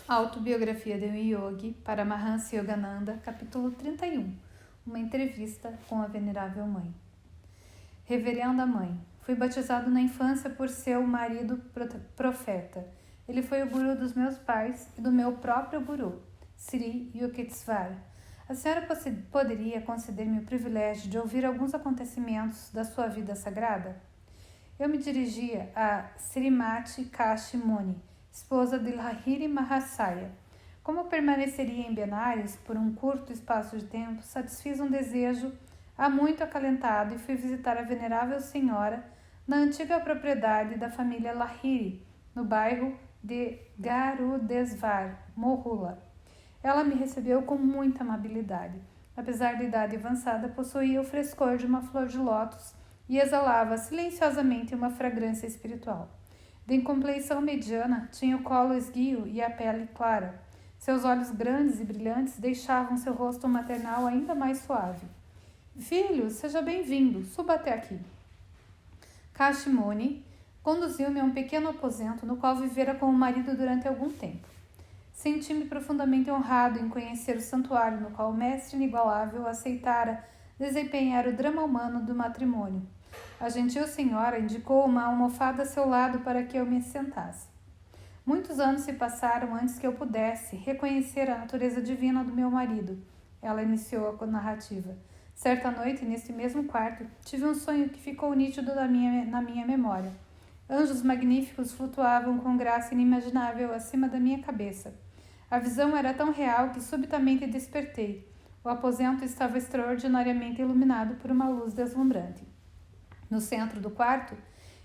Autobiografia de um Yogi, Paramahansa Yogananda, capítulo 31. Uma entrevista com a Venerável Mãe. Reverenda Mãe, fui batizado na infância por seu marido profeta. Ele foi o guru dos meus pais e do meu próprio guru, Sri Yukteswar. A senhora poderia conceder-me o privilégio de ouvir alguns acontecimentos da sua vida sagrada? Eu me dirigia a Srimati Kashi Muni, esposa de Lahiri Mahasaya. Como permaneceria em Benares por um curto espaço de tempo, satisfiz um desejo há muito acalentado e fui visitar a venerável senhora na antiga propriedade da família Lahiri, no bairro de Garudesvar, Mohula. Ela me recebeu com muita amabilidade. Apesar da idade avançada, possuía o frescor de uma flor de lótus e exalava silenciosamente uma fragrância espiritual. De compleição mediana, tinha o colo esguio e a pele clara. Seus olhos grandes e brilhantes deixavam seu rosto maternal ainda mais suave. Filho, seja bem-vindo, suba até aqui. Kashimuni conduziu-me a um pequeno aposento no qual vivera com o marido durante algum tempo. Senti-me profundamente honrado em conhecer o santuário no qual o mestre inigualável aceitara desempenhar o drama humano do matrimônio. A gentil senhora indicou uma almofada a seu lado para que eu me sentasse. Muitos anos se passaram antes que eu pudesse reconhecer a natureza divina do meu marido. Ela iniciou a narrativa. Certa noite, neste mesmo quarto, tive um sonho que ficou nítido na minha memória. Anjos magníficos flutuavam com graça inimaginável acima da minha cabeça. A visão era tão real que subitamente despertei. O aposento estava extraordinariamente iluminado por uma luz deslumbrante. No centro do quarto,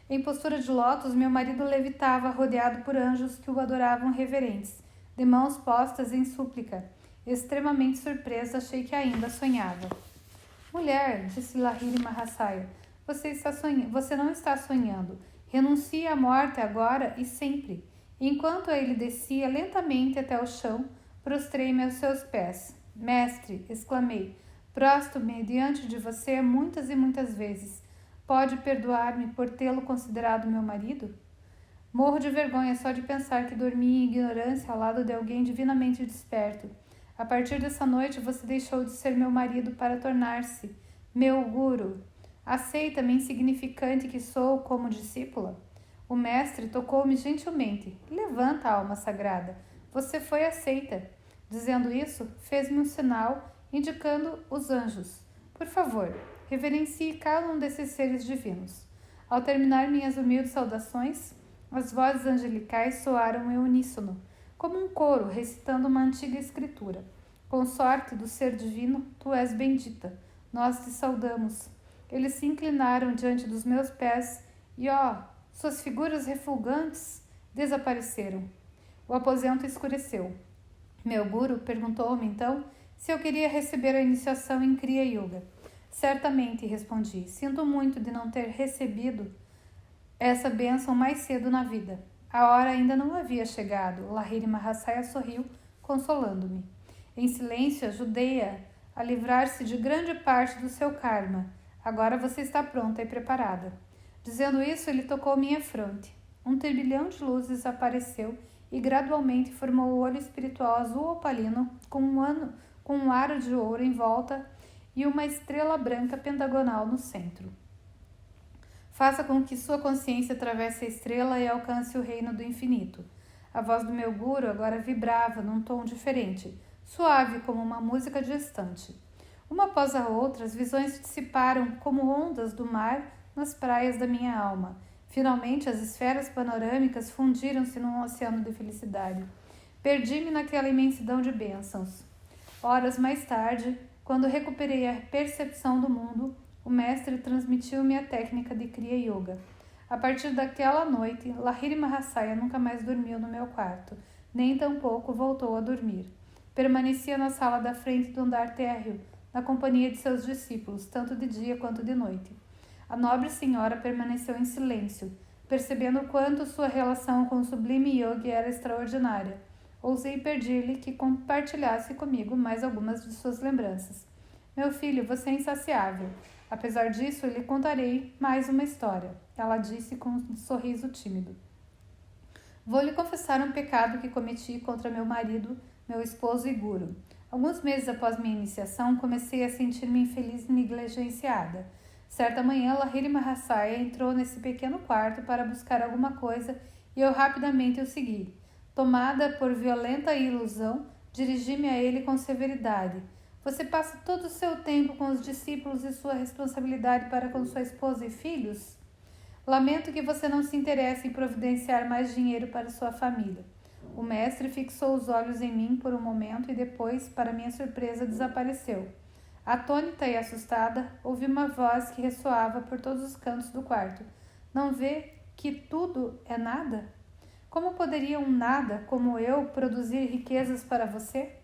em postura de lótus, meu marido levitava, rodeado por anjos que o adoravam reverentes, de mãos postas em súplica. Extremamente surpresa, achei que ainda sonhava. Mulher, disse Lahiri Mahasaya, você não está sonhando. Renuncie à morte agora e sempre. Enquanto ele descia lentamente até o chão, prostrei-me aos seus pés. Mestre, exclamei, prostro-me diante de você muitas e muitas vezes. Pode perdoar-me por tê-lo considerado meu marido? Morro de vergonha só de pensar que dormi em ignorância ao lado de alguém divinamente desperto. A partir dessa noite você deixou de ser meu marido para tornar-se meu guru. Aceita-me insignificante que sou como discípula? O mestre tocou-me gentilmente. Levanta, alma sagrada. Você foi aceita. Dizendo isso, fez-me um sinal, indicando os anjos. Por favor, reverencie cada um desses seres divinos. Ao terminar minhas humildes saudações, as vozes angelicais soaram em uníssono, como um coro recitando uma antiga escritura. Consorte do ser divino, tu és bendita. Nós te saudamos. Eles se inclinaram diante dos meus pés e, suas figuras refulgantes desapareceram. O aposento escureceu. Meu guru perguntou-me então se eu queria receber a iniciação em Kriya Yoga. Certamente, respondi. Sinto muito de não ter recebido essa bênção mais cedo na vida. A hora ainda não havia chegado. Lahiri Mahasaya sorriu, consolando-me. Em silêncio, ajudei-a a livrar-se de grande parte do seu karma. Agora você está pronta e preparada. Dizendo isso, ele tocou minha fronte. Um turbilhão de luzes apareceu e gradualmente formou o olho espiritual azul opalino com um aro de ouro em volta e uma estrela branca pentagonal no centro. Faça com que sua consciência atravesse a estrela e alcance o reino do infinito. A voz do meu guru agora vibrava num tom diferente, suave como uma música distante. Uma após a outra, as visões se dissiparam como ondas do mar nas praias da minha alma. Finalmente, as esferas panorâmicas fundiram-se num oceano de felicidade. Perdi-me naquela imensidão de bênçãos. Horas mais tarde, quando recuperei a percepção do mundo, o mestre transmitiu-me a técnica de Kriya Yoga. A partir daquela noite, Lahiri Mahasaya nunca mais dormiu no meu quarto, nem tampouco voltou a dormir. Permanecia na sala da frente do andar térreo, na companhia de seus discípulos, tanto de dia quanto de noite. A nobre senhora permaneceu em silêncio, percebendo o quanto sua relação com o sublime yogi era extraordinária. Ousei pedir-lhe que compartilhasse comigo mais algumas de suas lembranças. Meu filho, você é insaciável. Apesar disso, lhe contarei mais uma história, ela disse com um sorriso tímido. Vou lhe confessar um pecado que cometi contra meu marido, meu esposo e guru. Alguns meses após minha iniciação, comecei a sentir-me infeliz e negligenciada. Certa manhã, Lahiri Mahasaya entrou nesse pequeno quarto para buscar alguma coisa e eu rapidamente o segui. Tomada por violenta ilusão, dirigi-me a ele com severidade. Você passa todo o seu tempo com os discípulos e sua responsabilidade para com sua esposa e filhos? Lamento que você não se interesse em providenciar mais dinheiro para sua família. O mestre fixou os olhos em mim por um momento e depois, para minha surpresa, desapareceu. Atônita e assustada, ouvi uma voz que ressoava por todos os cantos do quarto. Não vê que tudo é nada? Como poderia um nada, como eu, produzir riquezas para você?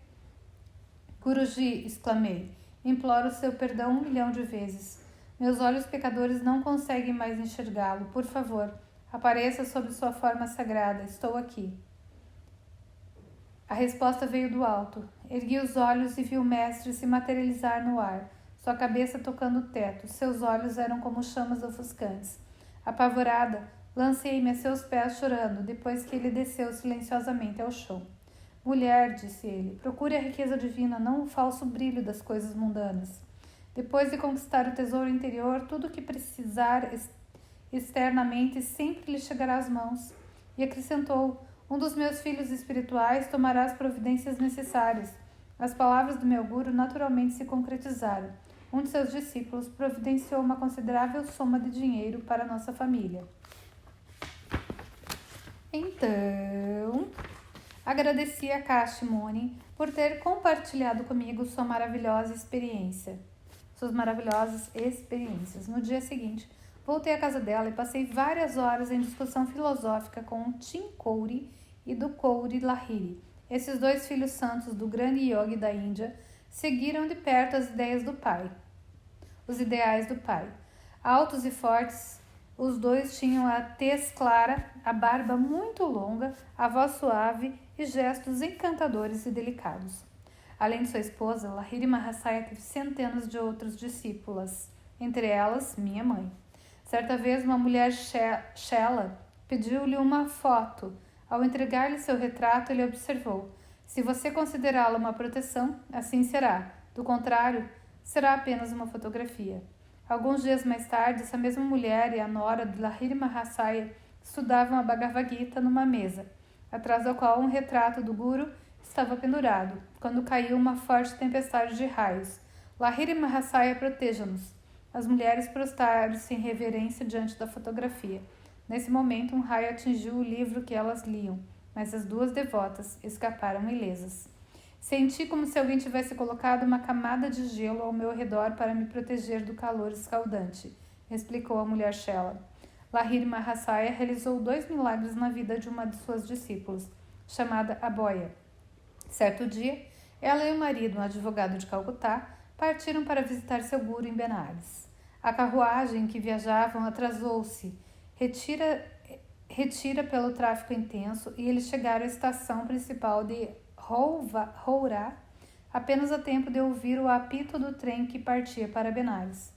Guruji, exclamei, imploro seu perdão 1 milhão de vezes. Meus olhos pecadores não conseguem mais enxergá-lo. Por favor, apareça sob sua forma sagrada. Estou aqui. A resposta veio do alto. Ergui os olhos e vi o mestre se materializar no ar, sua cabeça tocando o teto. Seus olhos eram como chamas ofuscantes. Apavorada, lancei-me a seus pés chorando, depois que ele desceu silenciosamente ao chão. Mulher, disse ele, procure a riqueza divina, não o falso brilho das coisas mundanas. Depois de conquistar o tesouro interior, tudo o que precisar externamente sempre lhe chegará às mãos. E acrescentou, um dos meus filhos espirituais tomará as providências necessárias. As palavras do meu guru naturalmente se concretizaram. Um de seus discípulos providenciou uma considerável soma de dinheiro para nossa família. Então, agradeci a Kashimoni por ter compartilhado comigo suas maravilhosas experiências. No dia seguinte, voltei à casa dela e passei várias horas em discussão filosófica com o Tim Kouri e do Kouri Lahiri. Esses dois filhos santos do grande yogi da Índia seguiram de perto os ideais do pai. Altos e fortes, os dois tinham a tez clara, a barba muito longa, a voz suave e gestos encantadores e delicados. Além de sua esposa, Lahiri Mahasaya teve centenas de outras discípulas, entre elas minha mãe. Certa vez, uma mulher Shela pediu-lhe uma foto. Ao entregar-lhe seu retrato, ele observou: se você considerá-la uma proteção, assim será. Do contrário, será apenas uma fotografia. Alguns dias mais tarde, essa mesma mulher e a nora de Lahiri Mahasaya estudavam a Bhagavad Gita numa mesa, atrás da qual um retrato do Guru estava pendurado, quando caiu uma forte tempestade de raios. Lahiri Mahasaya, proteja-nos. As mulheres prostraram-se em reverência diante da fotografia. Nesse momento, um raio atingiu o livro que elas liam, mas as duas devotas escaparam ilesas. Senti como se alguém tivesse colocado uma camada de gelo ao meu redor para me proteger do calor escaldante, explicou a mulher Shela. Lahiri Mahasaya realizou 2 milagres na vida de uma de suas discípulas, chamada Aboya. Certo dia, ela e o marido, um advogado de Calcutá, partiram para visitar seu guru em Benares. A carruagem em que viajavam atrasou-se, retira pelo tráfego intenso, e eles chegaram à estação principal de Hourá apenas a tempo de ouvir o apito do trem que partia para Benares.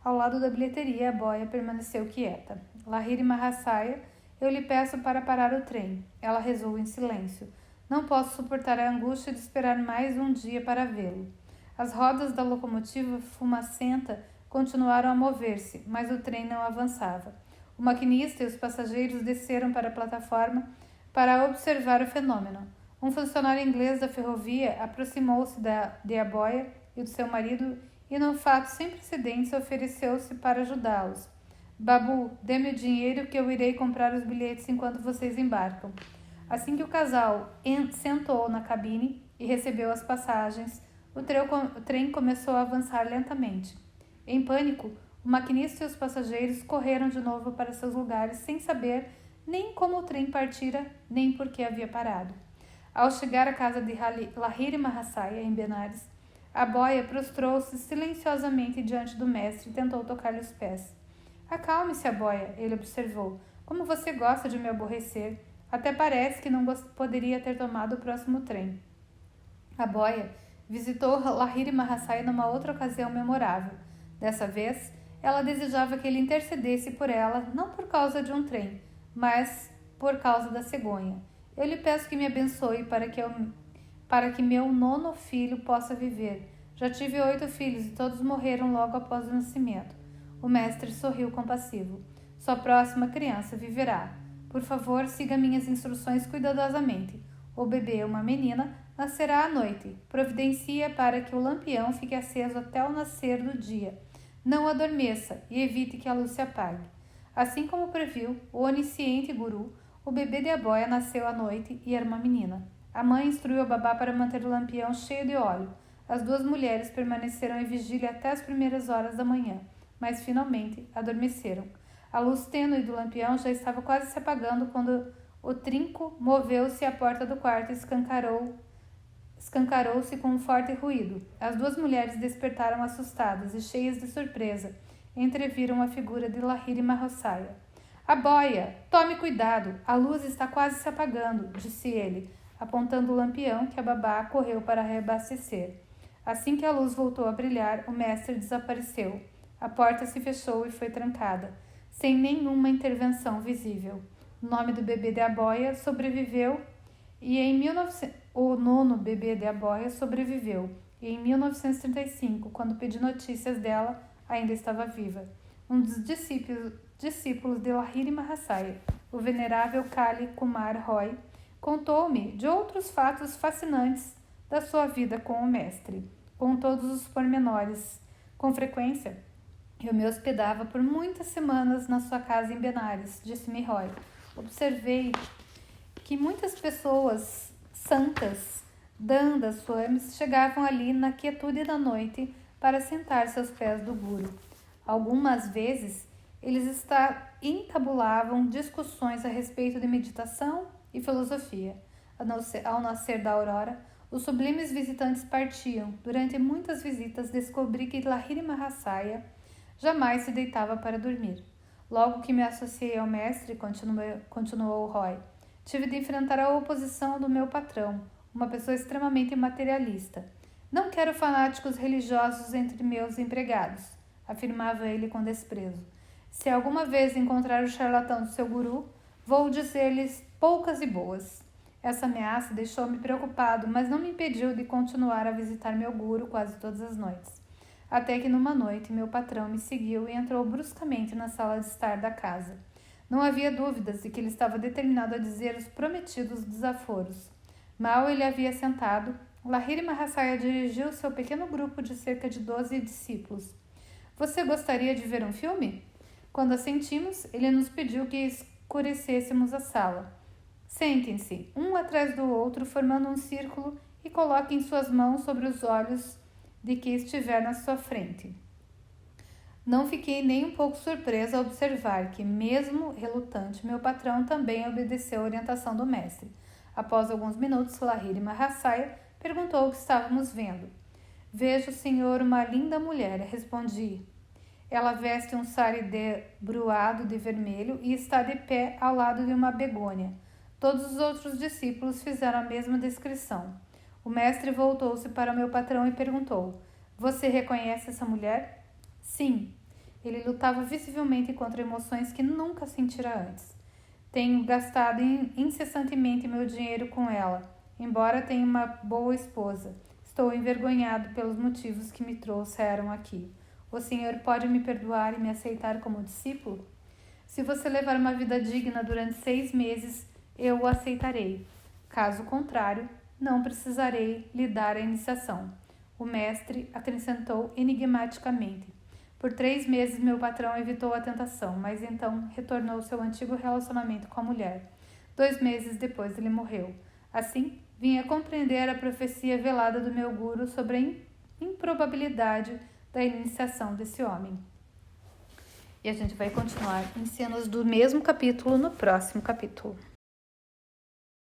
Ao lado da bilheteria, a boia permaneceu quieta. Lahiri Mahasaya, eu lhe peço para parar o trem. Ela rezou em silêncio. Não posso suportar a angústia de esperar mais um dia para vê-lo. As rodas da locomotiva fumacenta continuaram a mover-se, mas o trem não avançava. O maquinista e os passageiros desceram para a plataforma para observar o fenômeno. Um funcionário inglês da ferrovia aproximou-se de Aboya e do seu marido e, num fato sem precedentes, ofereceu-se para ajudá-los. Babu, dê-me o dinheiro que eu irei comprar os bilhetes enquanto vocês embarcam. Assim que o casal sentou na cabine e recebeu as passagens, o trem começou a avançar lentamente. Em pânico, o maquinista e os passageiros correram de novo para seus lugares sem saber nem como o trem partira, nem por que havia parado. Ao chegar à casa de Lahiri Mahasaya, em Benares, a boia prostrou-se silenciosamente diante do mestre e tentou tocar-lhe os pés. Acalme-se, Aboya, ele observou. Como você gosta de me aborrecer. Até parece que não poderia ter tomado o próximo trem. Aboya visitou Lahiri Mahasaya numa outra ocasião memorável. Dessa vez, ela desejava que ele intercedesse por ela, não por causa de um trem, mas por causa da cegonha. Eu lhe peço que me abençoe para que meu 9º filho possa viver. Já tive 8 filhos e todos morreram logo após o nascimento. O mestre sorriu compassivo. Sua próxima criança viverá. Por favor, siga minhas instruções cuidadosamente. O bebê, uma menina, nascerá à noite. Providencia para que o lampião fique aceso até o nascer do dia. Não adormeça e evite que a luz se apague. Assim como previu o onisciente guru, o bebê de Aboia nasceu à noite e era uma menina. A mãe instruiu a babá para manter o lampião cheio de óleo. As 2 mulheres permaneceram em vigília até as primeiras horas da manhã, mas finalmente adormeceram. A luz tênue do lampião já estava quase se apagando quando o trinco moveu-se e a porta do quarto escancarou-se com um forte ruído. As 2 mulheres despertaram assustadas e cheias de surpresa. Entreviram a figura de Lahiri Mahasaya. Aboia, tome cuidado, a luz está quase se apagando, disse ele, apontando o lampião que a babá correu para reabastecer. Assim que a luz voltou a brilhar, o mestre desapareceu. A porta se fechou e foi trancada, sem nenhuma intervenção visível. O nome do bebê de Aboia sobreviveu e o 9º bebê de Aboia sobreviveu e em 1935, quando pedi notícias dela, ainda estava viva. Um dos discípulos de Lahiri Mahasaya, o venerável Kali Kumar Roy, contou-me de outros fatos fascinantes da sua vida com o mestre, com todos os pormenores. Com frequência, eu me hospedava por muitas semanas na sua casa em Benares, disse-me Roy. Observei que muitas pessoas santas, dandas, swamis, chegavam ali na quietude da noite para sentar-se aos pés do guru. Algumas vezes, eles entabulavam discussões a respeito de meditação e filosofia. Ao nascer da aurora, os sublimes visitantes partiam. Durante muitas visitas, descobri que Lahiri Mahasaya jamais se deitava para dormir. Logo que me associei ao mestre, continuou Roy, tive de enfrentar a oposição do meu patrão, uma pessoa extremamente materialista. Não quero fanáticos religiosos entre meus empregados, afirmava ele com desprezo. Se alguma vez encontrar o charlatão do seu guru, vou dizer-lhes poucas e boas. Essa ameaça deixou-me preocupado, mas não me impediu de continuar a visitar meu guru quase todas as noites. Até que numa noite meu patrão me seguiu e entrou bruscamente na sala de estar da casa. Não havia dúvidas de que ele estava determinado a dizer os prometidos desaforos. Mal ele havia sentado, Lahiri Mahasaya dirigiu seu pequeno grupo de cerca de 12 discípulos. Você gostaria de ver um filme? Quando assentimos, ele nos pediu que escurecêssemos a sala. Sentem-se, um atrás do outro, formando um círculo e coloquem suas mãos sobre os olhos de quem estiver na sua frente. Não fiquei nem um pouco surpresa ao observar que, mesmo relutante, meu patrão também obedeceu a orientação do mestre. Após alguns minutos, Lahiri Mahasaya perguntou o que estávamos vendo. Vejo, senhor, uma linda mulher, respondi. Ela veste um sari debruado de vermelho e está de pé ao lado de uma begônia. Todos os outros discípulos fizeram a mesma descrição. O mestre voltou-se para o meu patrão e perguntou, você reconhece essa mulher? Sim. Ele lutava visivelmente contra emoções que nunca sentira antes. Tenho gastado incessantemente meu dinheiro com ela, embora tenha uma boa esposa. Estou envergonhado pelos motivos que me trouxeram aqui. O senhor pode me perdoar e me aceitar como discípulo? Se você levar uma vida digna durante 6 meses, eu o aceitarei. Caso contrário, não precisarei lhe dar a iniciação. O mestre acrescentou enigmaticamente. Por 3 meses meu patrão evitou a tentação, mas então retornou ao seu antigo relacionamento com a mulher. 2 meses depois ele morreu. Assim, vim a compreender a profecia velada do meu guru sobre a improbabilidade da iniciação desse homem. E a gente vai continuar em cenas do mesmo capítulo no próximo capítulo.